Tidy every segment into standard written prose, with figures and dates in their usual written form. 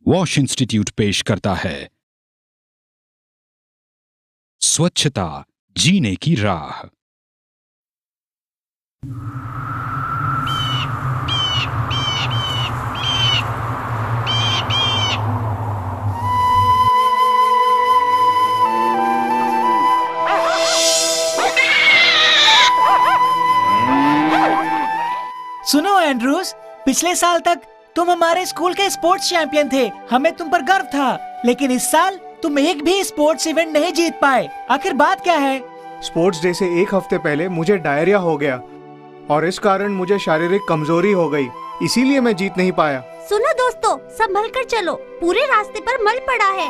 Wash institute पेश करता है स्वच्छता जीने की राह। सुनो एंड्रूज, पिछले साल तक तुम हमारे स्कूल के स्पोर्ट्स चैंपियन थे। हमें तुम पर गर्व था, लेकिन इस साल तुम एक भी स्पोर्ट्स इवेंट नहीं जीत पाए। आखिर बात क्या है? स्पोर्ट्स डे से एक हफ्ते पहले मुझे डायरिया हो गया और इस कारण मुझे शारीरिक कमजोरी हो गई, इसीलिए मैं जीत नहीं पाया। सुनो दोस्तों, संभल कर चलो, पूरे रास्ते पर मल पड़ा है।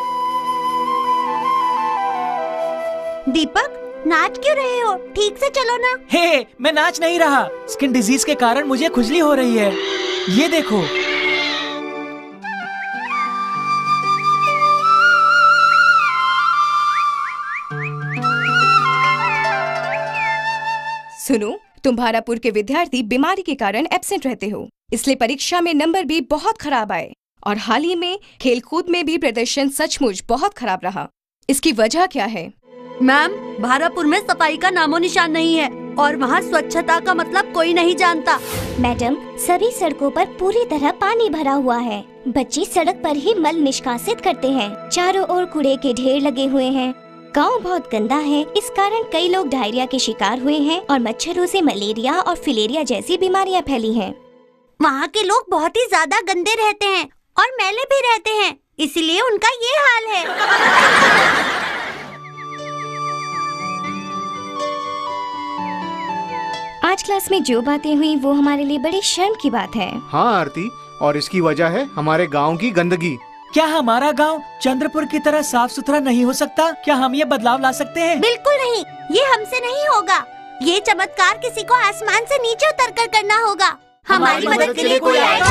दीपक, नाच क्यों रहे हो? ठीक से चलो ना। हे, मैं नाच नहीं रहा। स्किन डिजीज के कारण मुझे खुजली हो रही है। ये देखो। सुनो, तुम भारापुर के विद्यार्थी बीमारी के कारण एब्सेंट रहते हो, इसलिए परीक्षा में नंबर भी बहुत खराब आए और हाल ही में खेलकूद में भी प्रदर्शन सचमुच बहुत खराब रहा। इसकी वजह क्या है? मैम, भारापुर में सफाई का नामो निशान नहीं है और वहाँ स्वच्छता का मतलब कोई नहीं जानता। मैडम, सभी सड़कों पर पूरी तरह पानी भरा हुआ है। बच्चे सड़क पर ही मल निष्कासित करते हैं। चारों ओर कूड़े के ढेर लगे हुए हैं। गांव बहुत गंदा है, इस कारण कई लोग डायरिया के शिकार हुए हैं और मच्छरों से मलेरिया और फिलेरिया जैसी बीमारियां फैली हैं। वहाँ के लोग बहुत ही ज्यादा गंदे रहते हैं और मैले भी रहते हैं, इसलिए उनका ये हाल है। आज क्लास में जो बातें हुई वो हमारे लिए बड़ी शर्म की बात है। हाँ आरती, और इसकी वजह है हमारे गांव की गंदगी। क्या हमारा गांव चंद्रपुर की तरह साफ सुथरा नहीं हो सकता? क्या हम ये बदलाव ला सकते हैं? बिल्कुल नहीं, ये हमसे नहीं होगा। ये चमत्कार किसी को आसमान से नीचे उतर कर करना होगा। हमारी मदद के लिए कोई आएगा?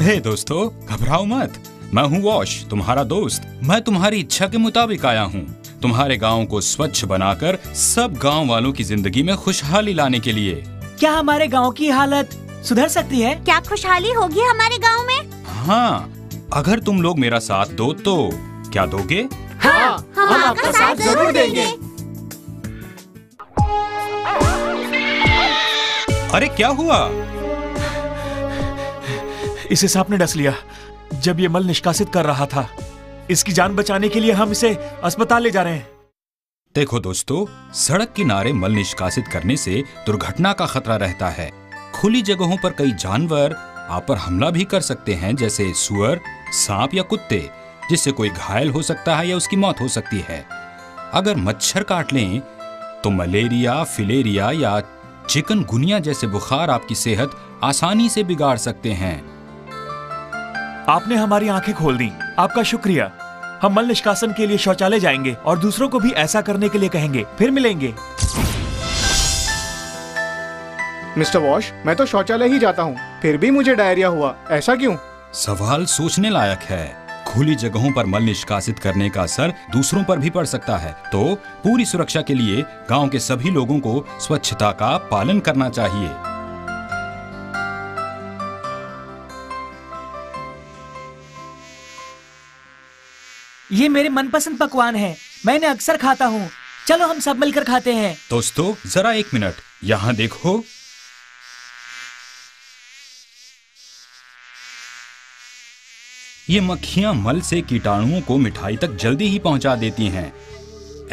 हे दोस्तों, घबराओ मत। मैं हूँ वॉश, तुम्हारा दोस्त। मैं तुम्हारी इच्छा के मुताबिक आया हूँ, तुम्हारे गांव को स्वच्छ बनाकर सब गांव वालों की जिंदगी में खुशहाली लाने के लिए। क्या हमारे गांव की हालत सुधर सकती है? क्या खुशहाली होगी हमारे गांव में? हाँ, अगर तुम लोग मेरा साथ दो तो क्या दोगे? हाँ, हम आपका साथ जरूर देंगे। अरे क्या हुआ? इसे सांप ने डस लिया जब ये मल निष्कासित कर रहा था। इसकी जान बचाने के लिए हम इसे अस्पताल ले जा रहे हैं। देखो दोस्तों, सड़क किनारे मल निष्कासित करने से दुर्घटना का खतरा रहता है। खुली जगहों पर कई जानवर आप पर हमला भी कर सकते हैं, जैसे सुअर, सांप या कुत्ते, जिससे कोई घायल हो सकता है या उसकी मौत हो सकती है। अगर मच्छर काट लें तो मलेरिया, फिलेरिया या चिकनगुनिया जैसे बुखार आपकी सेहत आसानी से बिगाड़ सकते हैं। आपने हमारी आंखें खोल दी, आपका शुक्रिया। हम मल निष्कासन के लिए शौचालय जाएंगे और दूसरों को भी ऐसा करने के लिए कहेंगे। फिर मिलेंगे। मिस्टर वॉश, मैं तो शौचालय ही जाता हूँ, फिर भी मुझे डायरिया हुआ, ऐसा क्यों? सवाल सोचने लायक है। खुली जगहों पर मल निष्कासित करने का असर दूसरों पर भी पड़ सकता है, तो पूरी सुरक्षा के लिए गांव के सभी लोगों को स्वच्छता का पालन करना चाहिए। ये मेरे मनपसंद पकवान है, मैं इन्हें अक्सर खाता हूँ। चलो हम सब मिलकर खाते हैं। दोस्तों जरा एक मिनट, यहाँ देखो। ये मक्खियां मल से कीटाणुओं को मिठाई तक जल्दी ही पहुंचा देती हैं।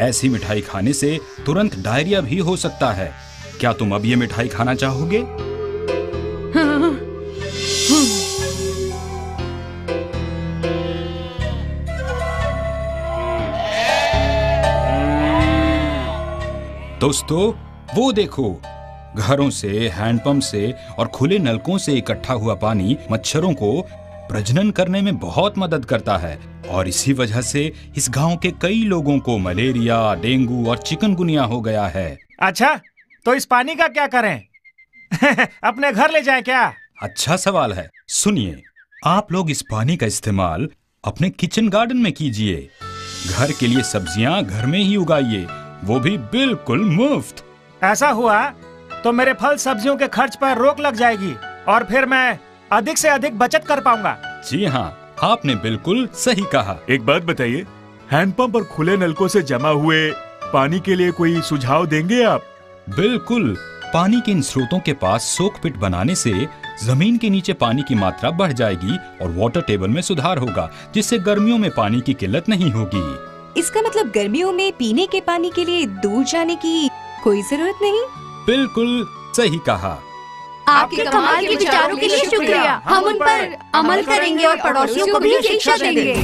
ऐसी मिठाई खाने से तुरंत डायरिया भी हो सकता है। क्या तुम अब ये मिठाई खाना चाहोगे? दोस्तों वो देखो, घरों से, हैंडपंप से और खुले नलकों से इकट्ठा हुआ पानी मच्छरों को प्रजनन करने में बहुत मदद करता है और इसी वजह से इस गांव के कई लोगों को मलेरिया, डेंगू और चिकनगुनिया हो गया है। अच्छा, तो इस पानी का क्या करें? अपने घर ले जाएं क्या? अच्छा सवाल है। सुनिए, आप लोग इस पानी का इस्तेमाल अपने किचन गार्डन में कीजिए। घर के लिए सब्जियां घर में ही उगाइए, वो भी बिल्कुल मुफ्त। ऐसा हुआ तो मेरे फल सब्जियों के खर्च पर रोक लग जाएगी और फिर मैं अधिक से अधिक बचत कर पाऊंगा। जी हाँ, आपने बिल्कुल सही कहा। एक बात बताइए, हैंडपंप और खुले नलकों से जमा हुए पानी के लिए कोई सुझाव देंगे आप? बिल्कुल, पानी के इन स्रोतों के पास सोक पिट बनाने से जमीन के नीचे पानी की मात्रा बढ़ जाएगी और वाटर टेबल में सुधार होगा, जिससे गर्मियों में पानी की किल्लत नहीं होगी। इसका मतलब गर्मियों में पीने के पानी के लिए दूर जाने की कोई जरूरत नहीं। बिल्कुल सही कहा। आपके कमाल के विचारों के लिए शुक्रिया। हम उन पर अमल करेंगे और पड़ोसियों को भी शिक्षा देंगे।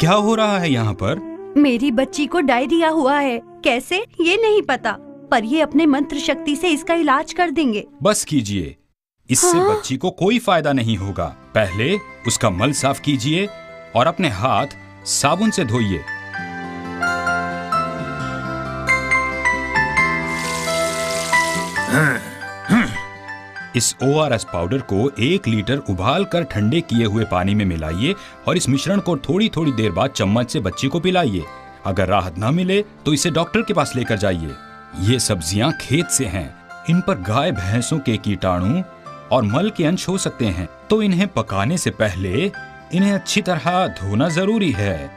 क्या हो रहा है यहाँ पर? मेरी बच्ची को डायरिया हुआ है। कैसे ये नहीं पता, पर ये अपने मंत्र शक्ति से इसका इलाज कर देंगे। बस कीजिए, इससे बच्ची को कोई फायदा नहीं होगा। पहले उसका मल साफ कीजिए और अपने हाथ साबुन से धोइए। इस ORS पाउडर को 1 लीटर उबाल कर ठंडे किए हुए पानी में मिलाइए और इस मिश्रण को थोड़ी थोड़ी देर बाद चम्मच से बच्ची को पिलाइए। अगर राहत न मिले तो इसे डॉक्टर के पास लेकर जाइए। ये सब्जियां खेत से हैं, इन पर गाय भैंसों के कीटाणु और मल के अंश हो सकते हैं, तो इन्हें पकाने से पहले इन्हें अच्छी तरह धोना जरूरी है।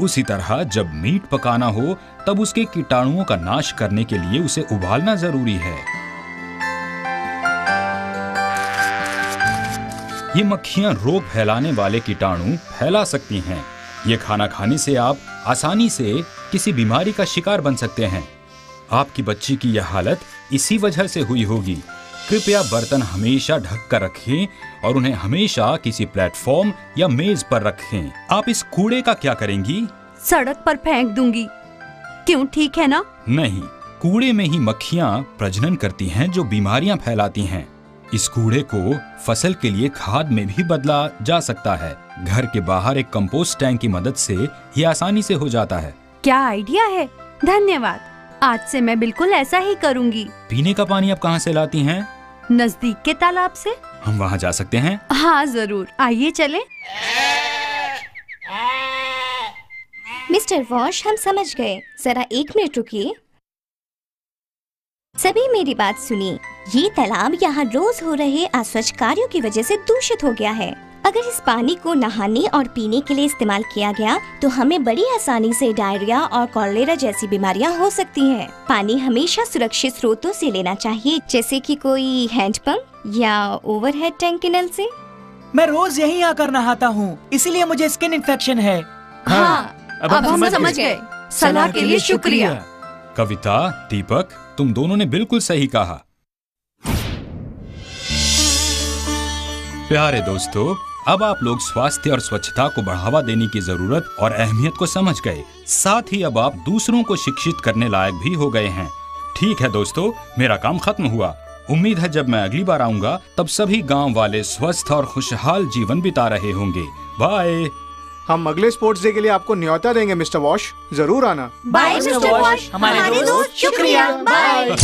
उसी तरह जब मीट पकाना हो तब उसके कीटाणुओं का नाश करने के लिए उसे उबालना जरूरी है। ये मक्खियां रोग फैलाने वाले कीटाणु फैला सकती हैं। ये खाना खाने से आप आसानी से किसी बीमारी का शिकार बन सकते हैं। आपकी बच्ची की यह हालत इसी वजह से हुई होगी। कृपया बर्तन हमेशा ढक कर रखें और उन्हें हमेशा किसी प्लेटफॉर्म या मेज पर रखें। आप इस कूड़े का क्या करेंगी? सड़क पर फेंक दूंगी। क्यों, ठीक है ना? नहीं, कूड़े में ही मक्खियां प्रजनन करती हैं जो बीमारियां फैलाती हैं। इस कूड़े को फसल के लिए खाद में भी बदला जा सकता है। घर के बाहर एक कंपोस्ट टैंक की मदद से ये आसानी से हो जाता है। क्या आइडिया है, धन्यवाद। आज से मैं बिल्कुल ऐसा ही करूंगी। पीने का पानी आप कहाँ से लाती हैं? नजदीक के तालाब से। हम वहाँ जा सकते हैं? हाँ जरूर, आइए चले। मिस्टर वॉश, हम समझ गए। जरा 1 मिनट रुकिए। सभी मेरी बात सुनिए। ये तालाब यहाँ रोज हो रहे अस्वच्छ कार्यों की वजह से दूषित हो गया है। अगर इस पानी को नहाने और पीने के लिए इस्तेमाल किया गया तो हमें बड़ी आसानी से डायरिया और कॉलेरा जैसी बीमारियां हो सकती हैं। पानी हमेशा सुरक्षित स्रोतों से लेना चाहिए, जैसे कि कोई हैंडपंप या ओवरहेड टैंक के नल से। मैं रोज यहीं आकर नहाता हूँ, इसीलिए मुझे स्किन इन्फेक्शन है। हाँ, अब हम समझ गए। सलाह के लिए शुक्रिया। कविता, दीपक, तुम दोनों ने बिल्कुल सही कहा। प्यारे दोस्तों, अब आप लोग स्वास्थ्य और स्वच्छता को बढ़ावा देने की जरूरत और अहमियत को समझ गए। साथ ही अब आप दूसरों को शिक्षित करने लायक भी हो गए हैं। ठीक है दोस्तों, मेरा काम खत्म हुआ। उम्मीद है जब मैं अगली बार आऊंगा तब सभी गांव वाले स्वस्थ और खुशहाल जीवन बिता रहे होंगे। बाय। हम अगले स्पोर्ट्स डे के लिए आपको न्योता देंगे मिस्टर वॉश, जरूर आना। बाय मिस्टर वॉश, हमारे दोस्त, शुक्रिया। बाय।